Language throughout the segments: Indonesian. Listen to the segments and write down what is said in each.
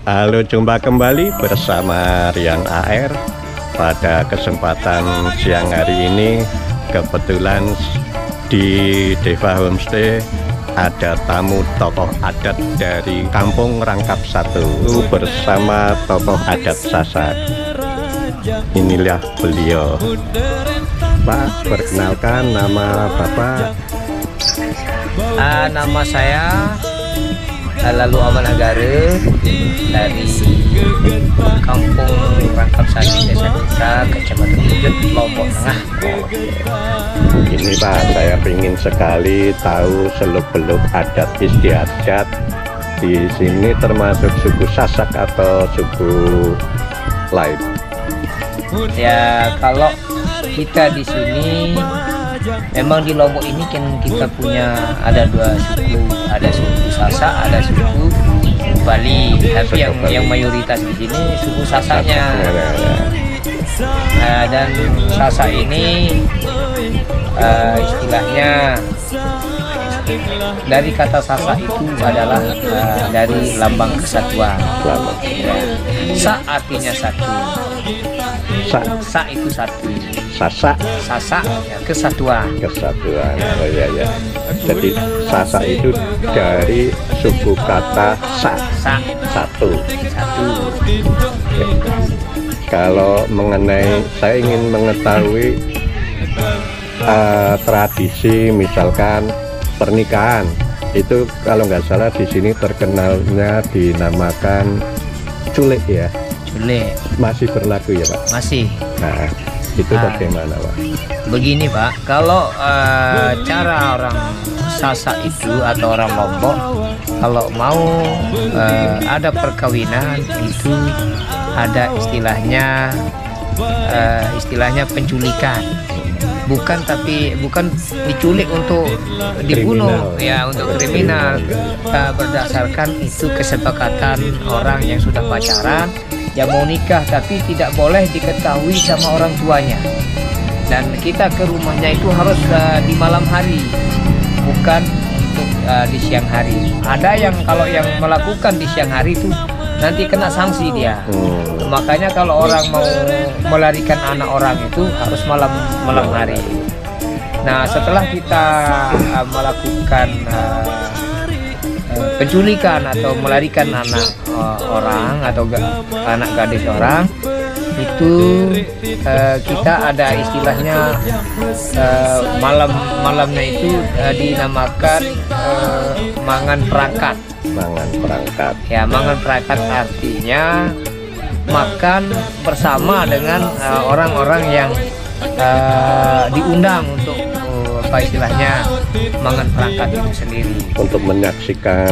Halo, jumpa kembali bersama Rian AR. Pada kesempatan siang hari ini kebetulan di Deva Homestay ada tamu tokoh adat dari Kampung Rangkap 1 bersama tokoh adat Sasak. Inilah beliau. Pak, perkenalkan nama Bapak. Nama saya Lalu Aman Agare dari Kampung Rangkap 1 Desa Desa Kecamatan Wujud, Lombok Tengah. Ini Pak, saya ingin sekali tahu seluk-beluk adat istiadat di sini, termasuk suku Sasak atau suku lain. Ya, kalau kita di sini memang di Lombok ini kan kita punya ada dua suku, ada suku Sasak, ada suku Bali. Tapi yang mayoritas di sini suku Sasaknya. Dan Sasak ini istilahnya dari kata Sasak itu adalah dari lambang kesatuan. Ya. Sa artinya satu. Sa itu satu. Sasak, Sasak ya, kesatuan. kesatuan. Oh iya ya. Jadi Sasak itu dari suku kata sa, satu. Oke. Kalau mengenai, saya ingin mengetahui tradisi misalkan pernikahan itu, kalau nggak salah di sini terkenalnya dinamakan culik ya. Culik Masih berlaku ya Pak? masih. Nah, itu bagaimana Pak? Begini Pak, kalau cara orang Sasak itu atau orang Lombok kalau mau ada perkawinan itu ada istilahnya penculikan. Bukan diculik untuk dibunuh, ya untuk kriminal. Berdasarkan itu kesepakatan orang yang sudah pacaran, yang mau nikah, tapi tidak boleh diketahui sama orang tuanya. Dan kita ke rumahnya itu harus di malam hari, bukan untuk di siang hari. Ada yang kalau yang melakukan di siang hari itu nanti kena sanksi dia. Makanya kalau orang mau melarikan anak orang itu harus malam hari. Nah, setelah kita melakukan penculikan atau melarikan anak orang atau anak gadis orang itu, kita ada istilahnya malamnya itu dinamakan mangan perangkat. Mangan perangkat. Ya, mangan perangkat artinya makan bersama dengan orang-orang yang diundang untuk apa istilahnya mangan perangkat itu sendiri. Untuk menyaksikan,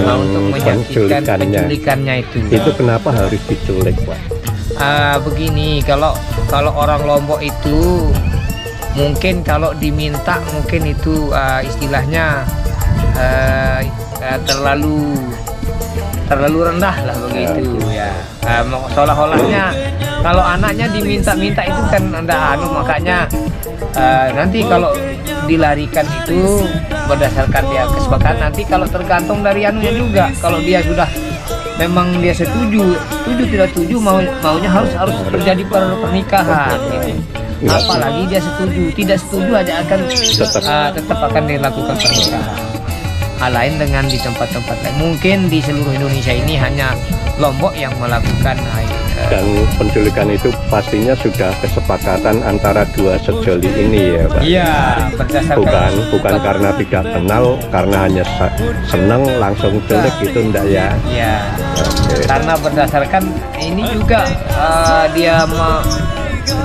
penculikannya itu. Itu kenapa harus diculik Pak? Begini, kalau orang Lombok itu mungkin kalau diminta mungkin itu istilahnya terlalu rendah lah begitu ya. Seolah-olahnya kalau anaknya diminta-minta itu kan makanya nanti kalau dilarikan itu berdasarkan dia kesepakatan, nanti kalau tergantung dari anunya juga. Kalau dia sudah memang dia setuju tidak setuju, maunya harus terjadi pernikahan gitu. Apalagi dia tidak setuju aja akan tetap akan dilakukan pernikahan. Hal lain dengan di tempat-tempat lain, mungkin di seluruh Indonesia ini hanya Lombok yang melakukan. Dan penculikan itu pastinya sudah kesepakatan antara dua sejoli ini ya Pak? Iya, berdasarkan bukan karena tidak kenal, karena hanya senang langsung culik itu enggak ya? Iya. Okay. Karena berdasarkan ini juga dia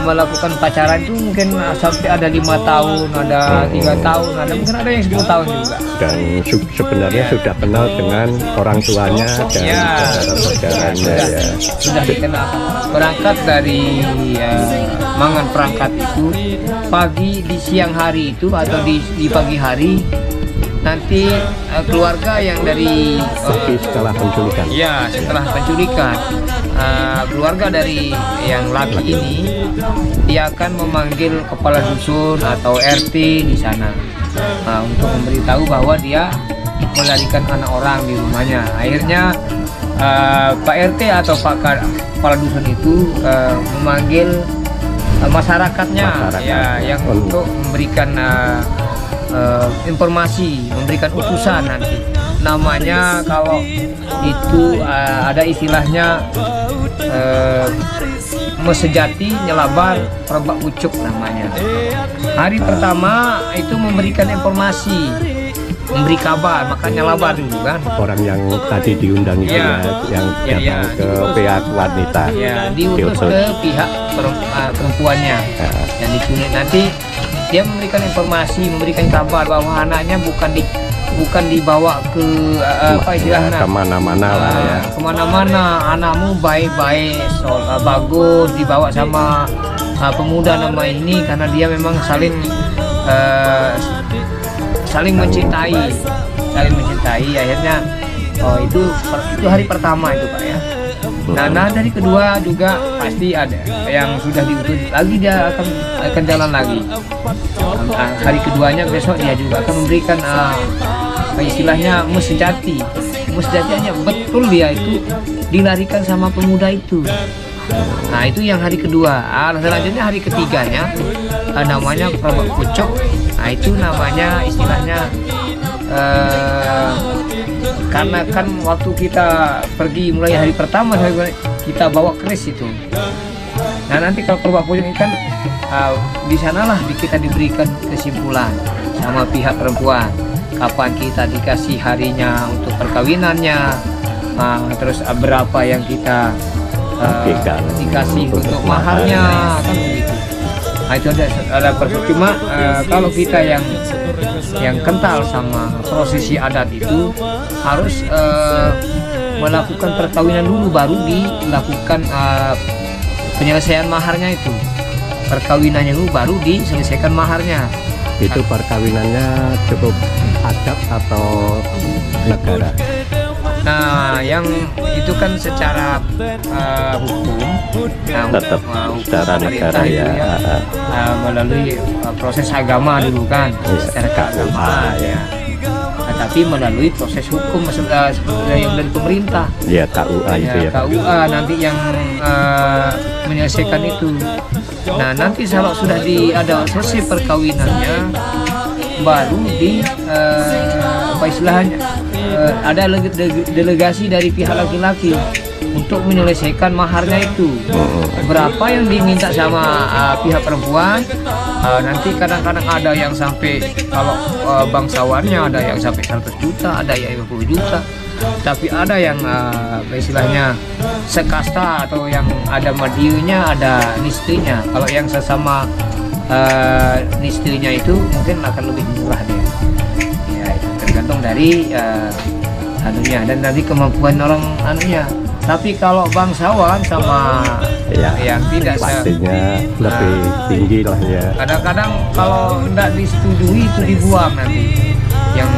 melakukan pacaran itu mungkin sampai ada 5 tahun, ada 3 tahun, ada mungkin ada yang 10 tahun juga. Dan sebenarnya sudah kenal dengan orang tuanya dan saudara-saudaranya ya. Sudah dikenal. Berangkat dari mangan perangkat itu di siang hari itu atau di pagi hari nanti keluarga yang dari setelah penculikan. Ya, setelah penculikan keluarga dari yang laki ini dia akan memanggil kepala dusun atau RT di sana untuk memberitahu bahwa dia melarikan anak orang di rumahnya. Akhirnya Pak RT atau kepala dusun itu memanggil masyarakatnya ya yang untuk memberikan informasi, memberikan utusan nanti. Namanya kalau itu ada istilahnya mesejati, nyelabar, perebak ucuk namanya. Hari pertama itu memberikan informasi, memberi kabar, makanya nyelabar dulu kan. Orang yang tadi diundang itu yang datang ke pihak wanita. Ya, diutus ke pihak perempuannya yang diculik. Nanti dia memberikan informasi, memberikan kabar bahwa anaknya bukan dibawa ke apa istilahnya kemana-mana lah ya. Kemana-mana, anakmu baik-baik, bagus, dibawa sama pemuda nama ini karena dia memang saling mencintai. Akhirnya itu hari pertama itu Pak ya. Nah dari kedua juga pasti ada yang sudah diutus lagi, dia akan jalan lagi. Hari keduanya besok dia juga akan memberikan istilahnya mesejati. Mesejatinya betul dia itu dilarikan sama pemuda itu. Nah itu yang hari kedua. Selanjutnya hari ketiganya namanya perebak pucuk. Nah itu namanya istilahnya karena kan waktu kita pergi mulai hari pertama kita bawa keris itu. Nah nanti kalau perebak pucuk ini kan di sanalah kita diberikan kesimpulan sama pihak perempuan kapan kita dikasih harinya untuk perkawinannya, terus berapa yang kita dikasih untuk maharnya kan begitu. Nah itu ada cuma kalau kita yang kental sama prosesi adat itu harus melakukan perkawinan dulu baru dilakukan penyelesaian maharnya itu. Perkawinannya dulu baru diselesaikan maharnya. Itu perkawinannya cukup adat atau negara? Nah, yang itu kan secara hukum, tetap secara negara ya, melalui proses agama dulu kan, secara keagamaan ya. Tapi melalui proses hukum yang dari pemerintah. Ya KUA itu ya. KUA nanti yang menyelesaikan itu. Nah nanti kalau sudah ada selesai perkawinannya, baru apa istilahnya ada delegasi dari pihak laki-laki untuk menyelesaikan maharnya itu. Berapa yang diminta sama pihak perempuan, nanti kadang-kadang ada yang sampai kalau bangsawannya ada yang sampai 100 juta, ada yang 50 juta. Tapi ada yang istilahnya sekasta atau yang ada madiunya, ada nistrinya. Kalau yang sesama nistrinya itu mungkin akan lebih murah dia. Ya itu tergantung dari anunya dan dari kemampuan orang anunya. Tapi kalau bangsawan sama yang tidak pastinya lebih tinggi lah ya. Kadang-kadang kalau tidak disetujui itu dibuang nanti yang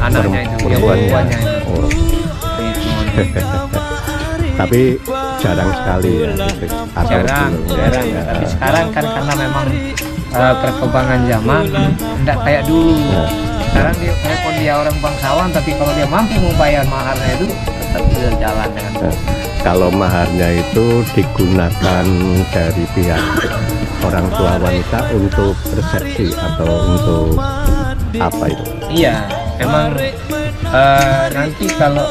anaknya itu, yang perempuannya itu. Tapi jarang sekali ya. Jarang. Tapi sekarang kan karena memang perkembangan zaman tidak kayak dulu. Sekarang dia orang bangsawan, tapi kalau dia mampu membayar maharnya itu tetap berjalan dengan. Kalau maharnya itu digunakan dari pihak orang tua wanita untuk resepsi atau untuk apa itu? Iya, memang nanti kalau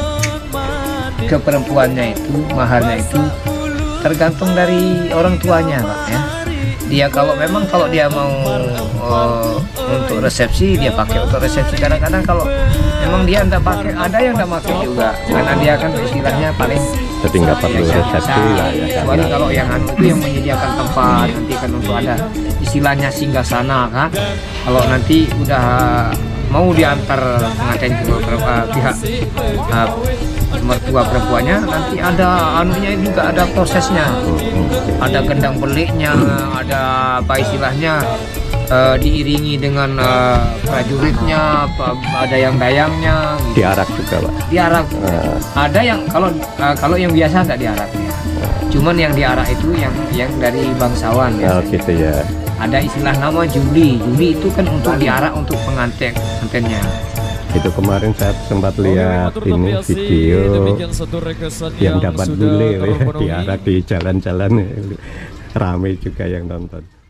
ke perempuannya itu maharnya itu tergantung dari orang tuanya Pak ya. Dia kalau dia mau untuk resepsi dia pakai untuk resepsi. Kadang-kadang kalau memang dia tidak pakai, ada yang tidak pakai juga karena dia kan istilahnya paling jadi nggak perlu resepsi lah ya. Kecuali kalau yang itu yang menyediakan tempat nanti kan untuk ada istilahnya singgah sana kan. Kalau nanti udah mau diantar pengantin ke pihak mertua perempuannya, nanti ada anunya juga, ada prosesnya, ada gendang beliknya, ada apa istilahnya diiringi dengan prajuritnya, ada yang dayangnya gitu. Diarak juga Pak? Diarak. Ada yang kalau yang biasa nggak diarak ya. Cuman yang diarak itu yang dari bangsawan ya. Oh gitu ya. Ada istilah nama juli itu kan untuk diarak untuk pengantinnya. Itu kemarin saya sempat lihat ini video yang dapat bule ya, diarak di jalan-jalan, rame juga yang nonton.